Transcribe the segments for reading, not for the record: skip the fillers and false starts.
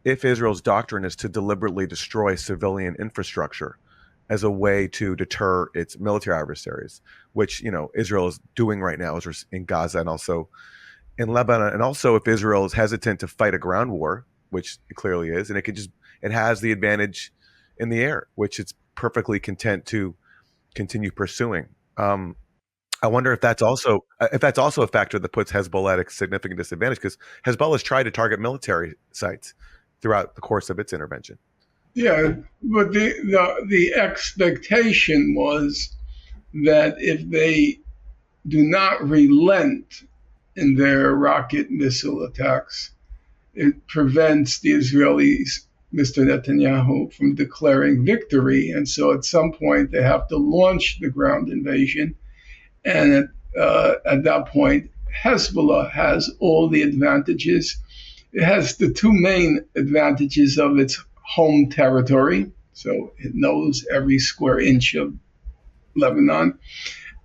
if Israel's doctrine is to deliberately destroy civilian infrastructure as a way to deter its military adversaries, which Israel is doing right now, is in Gaza and also in Lebanon, and also if Israel is hesitant to fight a ground war, which it clearly is, and it has the advantage in the air, which it's perfectly content to continue pursuing. I wonder if that's also a factor that puts Hezbollah at a significant disadvantage, because Hezbollah has tried to target military sites throughout the course of its intervention. Yeah, but the expectation was that if they do not relent in their rocket missile attacks, it prevents the Israelis, Mr. Netanyahu, from declaring victory. And so at some point they have to launch the ground invasion. And at that point, Hezbollah has all the advantages. It has the two main advantages of its home territory. So it knows every square inch of Lebanon.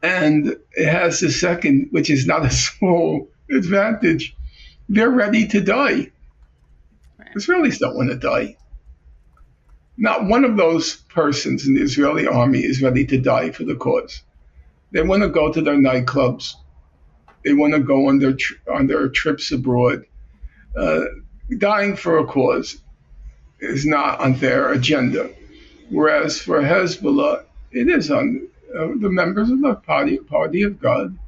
And it has the second, which is not a small advantage. They're ready to die. Israelis don't want to die. Not one of those persons in the Israeli army is ready to die for the cause. They want to go to their nightclubs. They want to go on their trips abroad. Dying for a cause is not on their agenda. Whereas for Hezbollah, it is on the members of the party of God.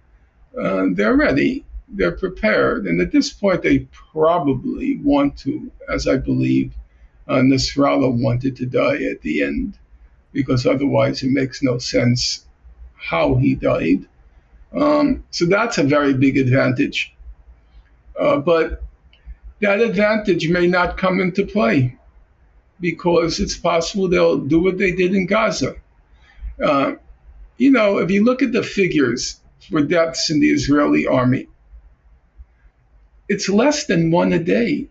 They're ready. They're prepared. And at this point, they probably want to, as I believe Nasrallah wanted to die at the end, because otherwise it makes no sense how he died. So that's a very big advantage. But that advantage may not come into play, because it's possible they'll do what they did in Gaza. If you look at the figures for deaths in the Israeli army, it's less than one a day.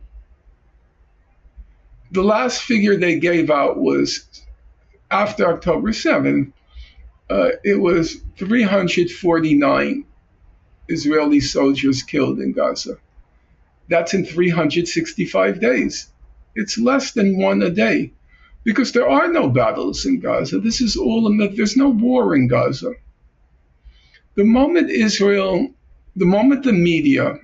The last figure they gave out was after October 7th. It was 349 Israeli soldiers killed in Gaza. That's in 365 days. It's less than one a day, because there are no battles in Gaza. This is all a myth. There's no war in Gaza. The moment the media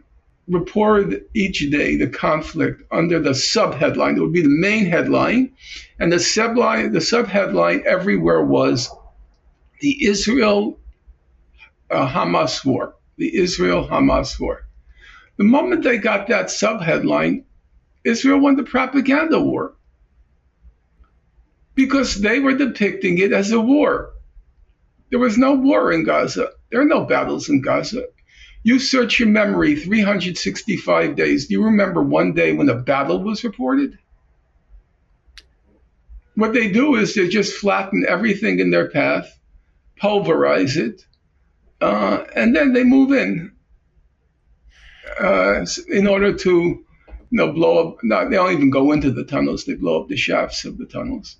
reported each day the conflict under the subheadline, it would be the main headline, and the subheadline everywhere was the Israel-Hamas war. The Israel-Hamas war. The moment they got that subheadline, Israel won the propaganda war, because they were depicting it as a war. There was no war in Gaza. There are no battles in Gaza. You search your memory, 365 days. Do you remember one day when a battle was reported? What they do is they just flatten everything in their path, pulverize it, and then they move in order to blow up. They don't even go into the tunnels. They blow up the shafts of the tunnels.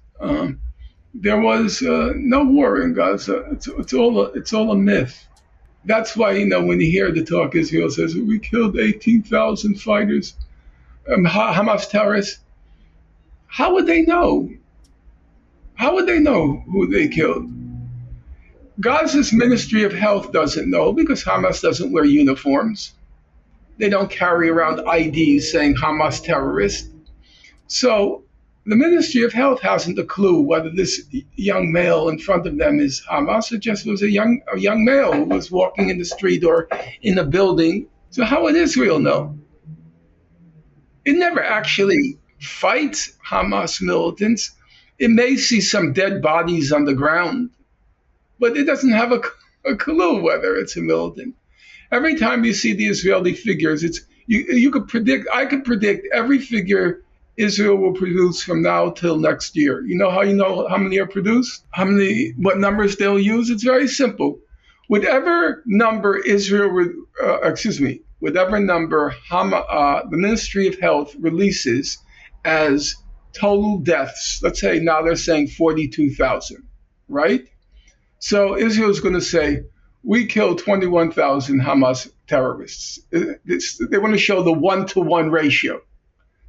There was no war in Gaza. It's all a myth. That's why, when you hear the talk, Israel says, we killed 18,000 fighters, Hamas terrorists. How would they know? How would they know who they killed? Gaza's Ministry of Health doesn't know, because Hamas doesn't wear uniforms. They don't carry around IDs saying Hamas terrorist. So the Ministry of Health hasn't a clue whether this young male in front of them is Hamas or just was a young male who was walking in the street or in a building. So how would Israel know? It never actually fights Hamas militants. It may see some dead bodies on the ground, but it doesn't have a clue whether it's a militant. Every time you see the Israeli figures, you could predict. I could predict every figure Israel will produce from now till next year. You know how many are produced? What numbers they'll use? It's very simple. Whatever number the Ministry of Health releases as total deaths, let's say now they're saying 42,000, right? So Israel's going to say, we killed 21,000 Hamas terrorists. They want to show the 1-to-1 ratio.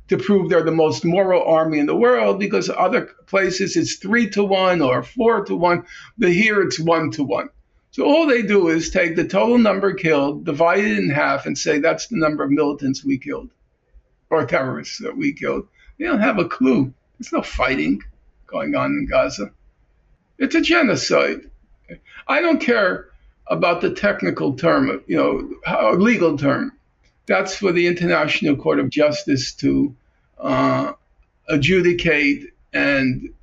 to prove they're the most moral army in the world, because other places it's 3-1 or 4-1, but here it's 1-1. So all they do is take the total number killed, divide it in half, and say that's the number of militants we killed or terrorists that we killed. They don't have a clue. There's no fighting going on in Gaza. It's a genocide. I don't care about the technical term, legal term. That's for the International Court of Justice to adjudicate, and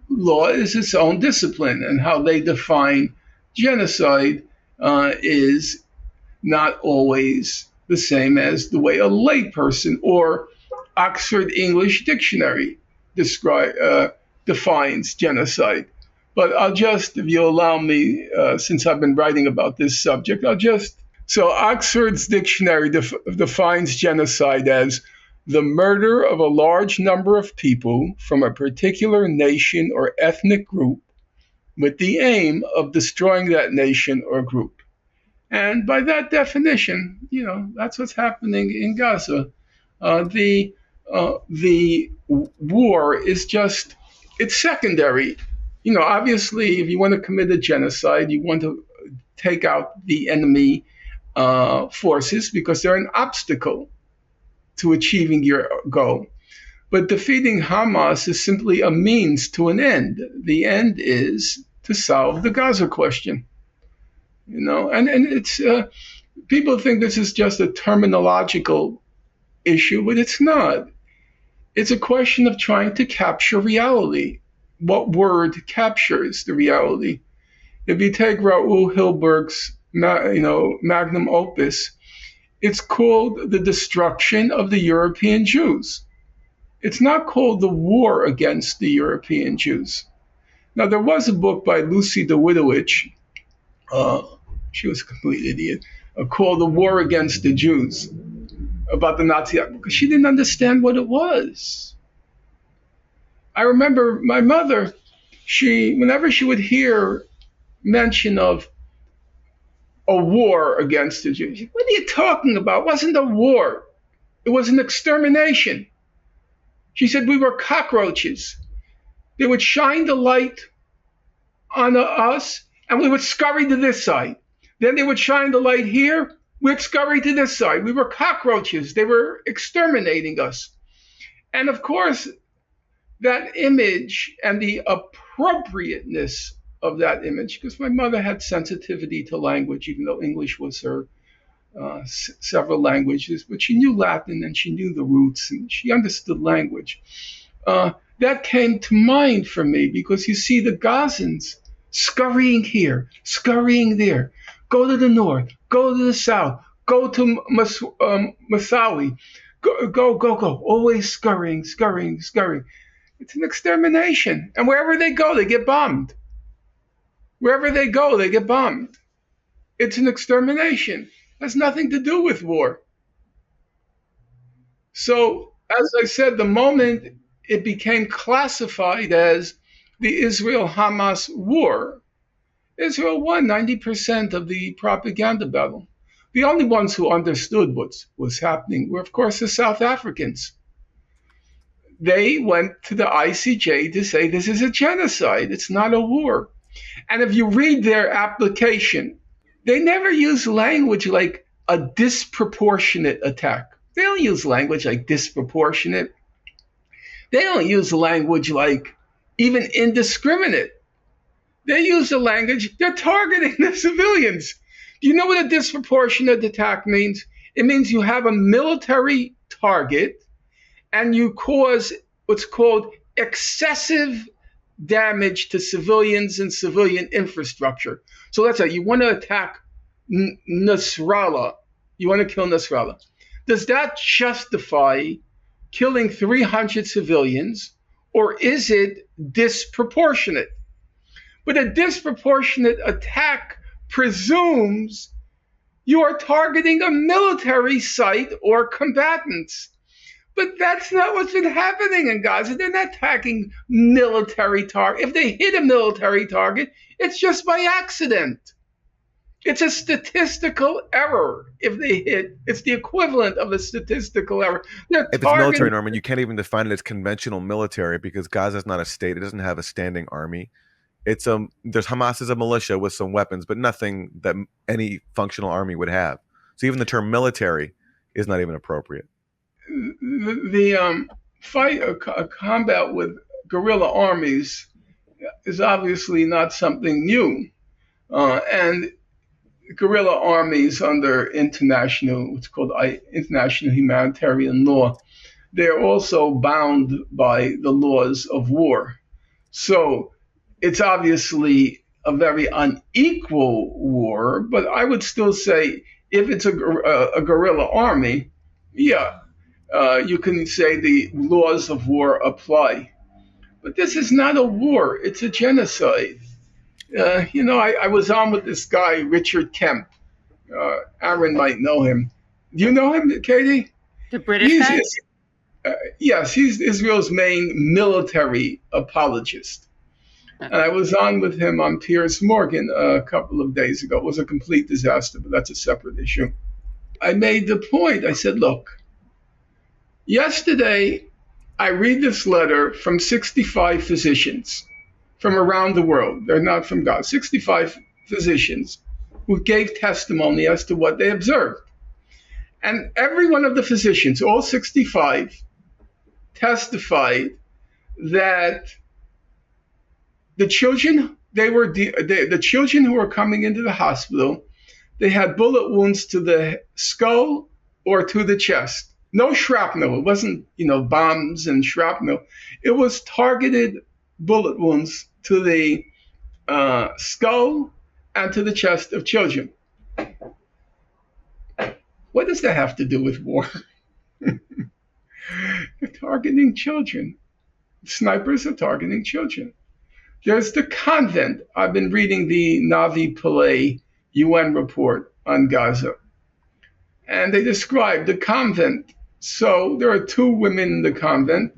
law is its own discipline, and how they define genocide is not always the same as the way a layperson or Oxford English Dictionary defines genocide. But I'll just, if you allow me, since I've been writing about this subject, so Oxford's dictionary defines genocide as the murder of a large number of people from a particular nation or ethnic group with the aim of destroying that nation or group. And by that definition, that's what's happening in Gaza. The war is just, it's secondary. Obviously, if you want to commit a genocide, you want to take out the enemy forces because they're an obstacle to achieving your goal. But defeating Hamas is simply a means to an end. The end is to solve the Gaza question. And it's people think this is just a terminological issue, but it's not. It's a question of trying to capture reality. What word captures the reality? If you take Raoul Hilberg's magnum opus, it's called The Destruction of the European Jews. It's not called The War Against the European Jews. Now, there was a book by Lucy Dawidowicz, she was a complete idiot, called The War Against the Jews, about the Nazi, because she didn't understand what it was. I remember my mother, whenever she would hear mention of a war against the Jews, what are you talking about? It wasn't a war. It was an extermination. She said we were cockroaches. They would shine the light on us, and we would scurry to this side. Then they would shine the light here, we'd scurry to this side. We were cockroaches. They were exterminating us. And of course, that image and the appropriateness of that image, because my mother had sensitivity to language, even though English was her several languages, but she knew Latin and she knew the roots and she understood language. That came to mind for me because you see the Gazans scurrying here, scurrying there, go to the north, go to the south, go to Masawi, go, always scurrying. It's an extermination. And wherever they go, they get bombed. Wherever they go, they get bombed. It's an extermination. It has nothing to do with war. So, as I said, the moment it became classified as the Israel-Hamas war, Israel won 90% of the propaganda battle. The only ones who understood what was happening were, of course, the South Africans. They went to the ICJ to say this is a genocide. It's not a war. And if you read their application, they never use language like a disproportionate attack. They don't use language like disproportionate. They don't use language like even indiscriminate. They use the language, they're targeting the civilians. Do you know what a disproportionate attack means? It means you have a military target and you cause what's called excessive damage to civilians and civilian infrastructure. So let's say you want to attack Nasrallah. You want to kill Nasrallah. Does that justify killing 300 civilians, or is it disproportionate? But a disproportionate attack presumes you are targeting a military site or combatants. But that's not what's been happening in Gaza. They're not attacking military targets. If they hit a military target, it's just by accident. It's a statistical error if they hit. It's the equivalent of a statistical error. They're If it's military, targeting. Norman, you can't even define it as conventional military because Gaza is not a state. It doesn't have a standing army. It's there's Hamas is a militia with some weapons, but nothing that any functional army would have. So even the term military is not even appropriate. The fight, a combat with guerrilla armies is obviously not something new. And guerrilla armies under what's called international humanitarian law, they're also bound by the laws of war. So it's obviously a very unequal war, but I would still say if it's a guerrilla army, yeah, you can say the laws of war apply. But this is not a war, it's a genocide. I was on with this guy, Richard Kemp. Aaron might know him. Do you know him, Katie? The British He's guy? yes, he's Israel's main military apologist. And I was on with him on Piers Morgan a couple of days ago. It was a complete disaster, but that's a separate issue. I made the point. I said, look, yesterday I read this letter from 65 physicians from around the world. They're not from Gaza. 65 physicians who gave testimony as to what they observed. And every one of the physicians, all 65, testified that the children the children who were coming into the hospital, they had bullet wounds to the skull or to the chest. No shrapnel. It wasn't, bombs and shrapnel. It was targeted bullet wounds to the skull and to the chest of children. What does that have to do with war? They're targeting children. Snipers are targeting children. There's the convent. I've been reading the Navi Pillay UN report on Gaza. And they describe the convent. So there are two women in the convent.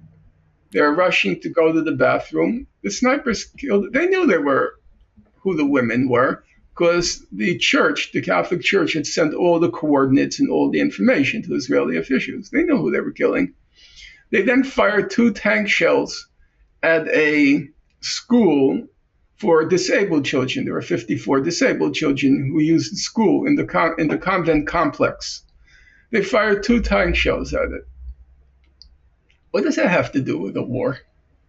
They're rushing to go to the bathroom. The snipers killed. They knew who the women were because the church, the Catholic Church, had sent all the coordinates and all the information to Israeli officials. They knew who they were killing. They then fired 2 tank shells at a school for disabled children. There were 54 disabled children who used the school in the convent complex. They fired 2 tank shells at it. What does that have to do with the war?